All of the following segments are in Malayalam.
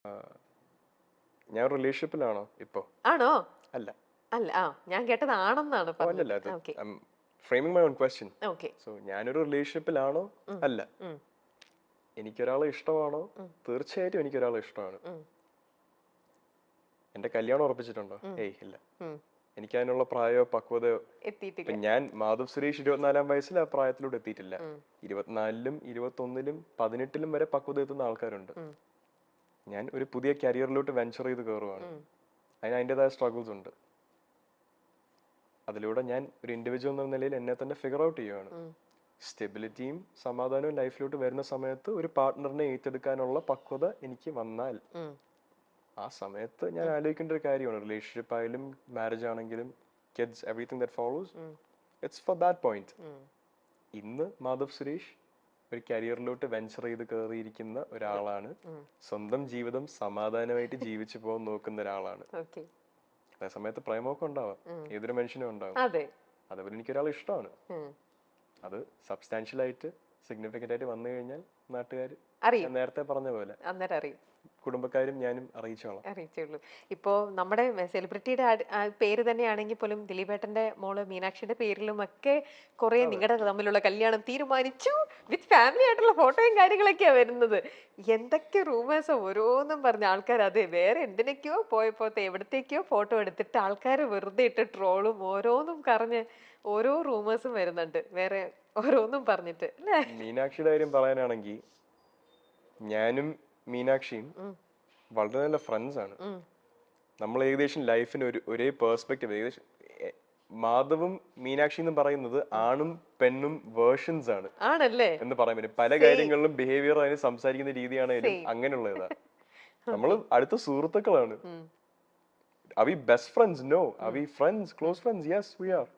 ആ, ഞാൻ റിലേഷൻഷിപ്പിലാണോ ഇപ്പോ? ആണോ? അല്ല. അല്ല. ഞാൻ കേട്ടത് ആണെന്നാണ് ഓ പറഞ്ഞത്. അല്ലല്ല, അത് okay. Framing my own question. Okay. So ഞാനൊരു റിലേഷൻഷിപ്പിലാണോ? ഉം. അല്ല. ഉം. എനിക്കൊരാളെ ഇഷ്ടമാണോ? ഉം. തീർച്ചയായിട്ടും എനിക്കൊരാളെ ഇഷ്ടമാണ്. ഉം. എന്റെ കല്യാണം ഉറപ്പിച്ചിട്ടുണ്ടോ? ഉം. ഏയ് ഇല്ല. ഉം. എനിക്ക് അതിനുള്ള പ്രായമോ പക്വതയോ. എത്തിയിട്ടില്ല. ഇപ്പൊ ഞാൻ മാധവ് സുരേഷ് 24-ാം വയസ്സിൽ ആ പ്രായത്തിലൂടെ എത്തിയിട്ടില്ല. ഉം. 24-ലും 21-ലും 18-ലും വരെ പക്വത എത്തുന്ന ആൾക്കാരുണ്ട്. ഉം. ഞാൻ ഒരു പുതിയ കരിയറിലോട്ട് വെഞ്ചർ ചെയ്ത് കയറുവാണ്. ഉം. അതിന് അതിൻ്റെതായ സ്ട്രഗിൾസ് ഉണ്ട്. അതിലൂടെ ഞാൻ ഒരു ഇൻഡിവിജ്വൽ എന്ന നിലയിൽ എന്നെ തന്നെ ഫിഗർ ഔട്ട് ചെയ്യുകയാണ്. ഉം. സ്റ്റെബിലിറ്റിയും സമാധാനവും ലൈഫിലോട്ട് വരുന്ന സമയത്ത് ഒരു പാർട്ട്ണറിനെ ഏറ്റെടുക്കാനുള്ള പക്വത എനിക്ക് വന്നാൽ ഉം. ആ സമയത്ത് ഞാൻ ആലോചിക്കേണ്ട ഒരു കാര്യമാണ്. റിലേഷൻഷിപ്പ് ആയാലും മാരേജ് ആണെങ്കിലും kids everything that follows, it's for that point. ഉം. ഇന്ന് മാധവ് സുരേഷ് ഒരു കരിയറിലോട്ട് വെഞ്ചർ ചെയ്ത് കയറിയിരിക്കുന്ന ഒരാളാണ്. ഉം. സ്വന്തം ജീവിതം സമാധാനമായിട്ട് ജീവിച്ചു പോകാൻ നോക്കുന്ന ഒരാളാണ്. ഓക്കെ. അതേ സമയത്ത് പ്രേമമൊക്കെ ഉണ്ടാവാം, ഏതൊരു മനുഷ്യനും ഉണ്ടാവും. അതെ. അതേപോലെ എനിക്കൊരാളെ ഇഷ്ടമാണ്. ഉം. അത് സബ്സ്റ്റാൻഷ്യൽ ആയിട്ട് സിഗ്നിഫിക്കൻ്റ് ആയിട്ട് വന്നു കഴിഞ്ഞാൽ നാട്ടുകാർ, ഞാൻ അറിയും. നേരത്തെ പറഞ്ഞ പോലെ അന്നേരം അറിയും. കുടുംബക്കാരും ഞാനും അറിയിച്ചോളാം. അറിയിച്ചുള്ളൂ. ഇപ്പോ നമ്മുടെ സെലിബ്രിറ്റിയുടെ പേര് തന്നെയാണെങ്കിൽ പോലും ദിലീപേട്ടന്റെ മോള് മീനാക്ഷിയുടെ പേരിലും ഒക്കെ കുറെ നിങ്ങളുടെ തമ്മിലുള്ള കല്യാണം തീരുമാനിച്ചു വിത്ത് ഫാമിലി ആയിട്ടുള്ള ഫോട്ടോയും കാര്യങ്ങളൊക്കെയാ വരുന്നത്. എന്തൊക്കെ റൂമേഴ്സ് ഓരോന്നും പറഞ്ഞ ആൾക്കാർ, അതെ വേറെ എന്തിനൊക്കെയോ പോയപ്പോഴത്തെ എവിടത്തേക്കോ ഫോട്ടോ എടുത്തിട്ട് ആൾക്കാർ വെറുതെ ഇട്ട് ട്രോളും ഓരോന്നും പറഞ്ഞ് ഓരോ റൂമേഴ്സും വരുന്നുണ്ട്, വേറെ ഓരോന്നും പറഞ്ഞിട്ട് അല്ലേ? മീനാക്ഷിയുടെ കാര്യം പറയാനാണെങ്കിൽ ഞാനും മീനാക്ഷിയും ഉം. വളരെ നല്ല ഫ്രണ്ട്സ് ആണ്. ഉം. നമ്മൾ ഏകദേശം ലൈഫിന് ഒരേ പേഴ്സ്പെക്റ്റീവ്, ഏകദേശം മാധവും മീനാക്ഷി എന്ന് പറയുന്നത് ആണും പെണ്ണും വേർഷൻസ് ആണ് ആണല്ലേ? എന്ന് പറയാൻ പറ്റും. പല സെയിം കാര്യങ്ങളിലും ബിഹേവിയർ അതിന് സംസാരിക്കുന്ന രീതിയാണേലും സെയിം. അങ്ങനെയുള്ള ഇതാ. നമ്മൾ ഓക്കെ. അടുത്ത സുഹൃത്തുക്കളാണ്. Are we best friends? No. Are we friends? Close friends? Yes, we are.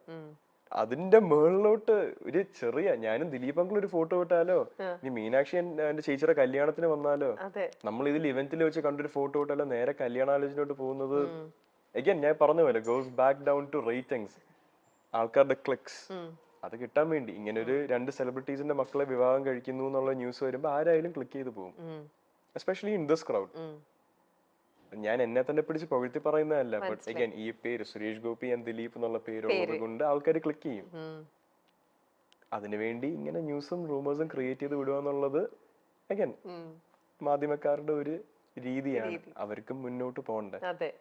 അതിന്റെ മുകളിലോട്ട് ഒരു ചെറിയ, ഞാനും ദിലീപ് അങ്കിൾ ഒരു ഫോട്ടോ ഇട്ടാലോ, ഇനി മീനാക്ഷി എന്റെ ചേച്ചിയുടെ കല്യാണത്തിന് വന്നാലോ, അതെ. നമ്മൾ ഇതിൽ ഇവന്റിൽ വെച്ച് കണ്ടൊരു ഫോട്ടോ ഇട്ടാലോ നേരെ കല്യാണാലോചനയോട്ട് പോകുന്നത് again ഞാൻ പറഞ്ഞ പോലെ goes back down to ratings, ആൾക്കാരുടെ ക്ലിക്സ്. അത് കിട്ടാൻ വേണ്ടി ഇങ്ങനെ ഒരു രണ്ട് സെലിബ്രിറ്റീസിന്റെ മക്കളെ വിവാഹം കഴിക്കുന്നു എന്നുള്ള ന്യൂസ് വരുമ്പോൾ ആരായാലും ക്ലിക്ക് ചെയ്ത് പോകും, എസ്പെഷ്യലി ഇൻ ദിസ് ക്രൗഡ്. ഞാൻ എന്നെ തന്നെ പിടിച്ച് പുകഴ്ത്തി പറയുന്നതല്ല, ബട്ട് അഗൈൻ ഈ പേര് സുരേഷ് ഗോപി ആൻഡ് ദിലീപ് എന്നുള്ള പേരുള്ളത് കൊണ്ട് ആൾക്കാർ ക്ലിക്ക് ചെയ്യും. അതിനുവേണ്ടി ഇങ്ങനെ ന്യൂസും റൂമേഴ്സും ക്രിയേറ്റ് ചെയ്ത് വിടുക എന്നുള്ളത് അഗൈൻ മാധ്യമക്കാരുടെ ഒരു രീതിയാണ്. അവർക്കും മുന്നോട്ട് പോകണ്ടേ.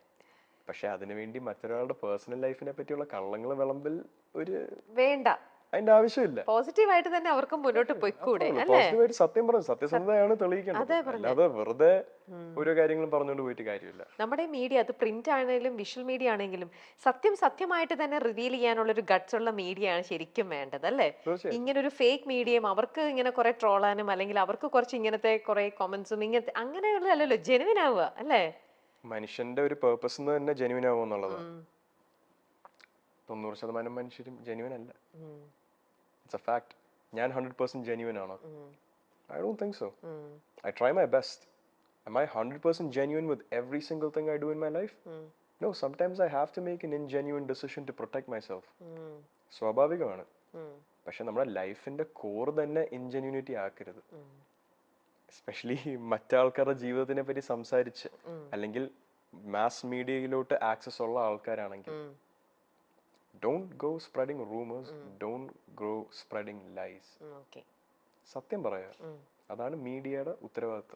പക്ഷെ അതിനുവേണ്ടി മറ്റൊരാളുടെ പേഴ്സണൽ ലൈഫിനെ പറ്റിയുള്ള കള്ളങ്ങൾ വിളമ്പൽ ഒരു വേണ്ട, അതിന്റെ ആവശ്യമില്ല. പോസിറ്റീവായിട്ട് തന്നെ അവർക്കും മുന്നോട്ട് പോയിക്കൂടെ അല്ലേ? പോസിറ്റീവായിട്ട് സത്യം പറഞ്ഞു, സത്യസന്ധതയാണ് തെളിയിക്കേണ്ടത്, അല്ലാതെ വെറുതെ ഓരോ കാര്യങ്ങളും പറഞ്ഞുകൊണ്ട് പോയിട്ട് കാര്യമില്ല. നമ്മുടെ മീഡിയ, അത് പ്രിന്റ് ആണെങ്കിലും വിഷ്വൽ മീഡിയ ആണെങ്കിലും സത്യമായിട്ട് തന്നെ റിവീൽ ചെയ്യാനുള്ള ഒരു ഗട്ട്സ് ഉള്ള മീഡിയ ആണ് ശരിക്കും വേണ്ടത് അല്ലേ? ഇങ്ങനെ ഒരു ഫേക്ക് മീഡിയയും അവർക്ക് ഇങ്ങനെ കുറെ ട്രോളാനും അല്ലെങ്കിൽ അവർക്ക് കുറച്ച് ഇങ്ങനത്തെ കുറെ കൊമന്റ്സും ഇങ്ങനത്തെ അങ്ങനെയുള്ളതല്ലല്ലോ, ജെനുവിൻ ആവുക അല്ലേ? മനുഷ്യന്റെ ഒരു പേർപ്പസ് തന്നെ ജെനുവിൻ ആവുക എന്നുള്ളതാണ്. 90% മനുഷ്യരും ജെനുവിൻ അല്ല. It's A fact. ഞാൻ 100% ജെനുവിൻ ആണോ? I don't think so. I try my best. Am I 100% genuine with every single thing I do in my life? No, sometimes I have to make an ingenuine decision to protect myself. സ്വാഭാവികമാണ്. പക്ഷെ നമ്മുടെ ലൈഫിന്റെ കോർ തന്നെ ഇൻജെന്യൂനിറ്റി ആക്കരുത്. എസ്പെഷ്യലി മറ്റാൾക്കാരുടെ ജീവിതത്തിനെ പറ്റി സംസാരിച്ച് അല്ലെങ്കിൽ മാസ് മീഡിയയിലോട്ട് ആക്സസ് ഉള്ള ആൾക്കാരാണെങ്കിൽ don't go spreading rumors, don't go spreading lies. സത്യം പറയാ, അതാണ് മീഡിയയുടെ ഉത്തരവാദിത്വം.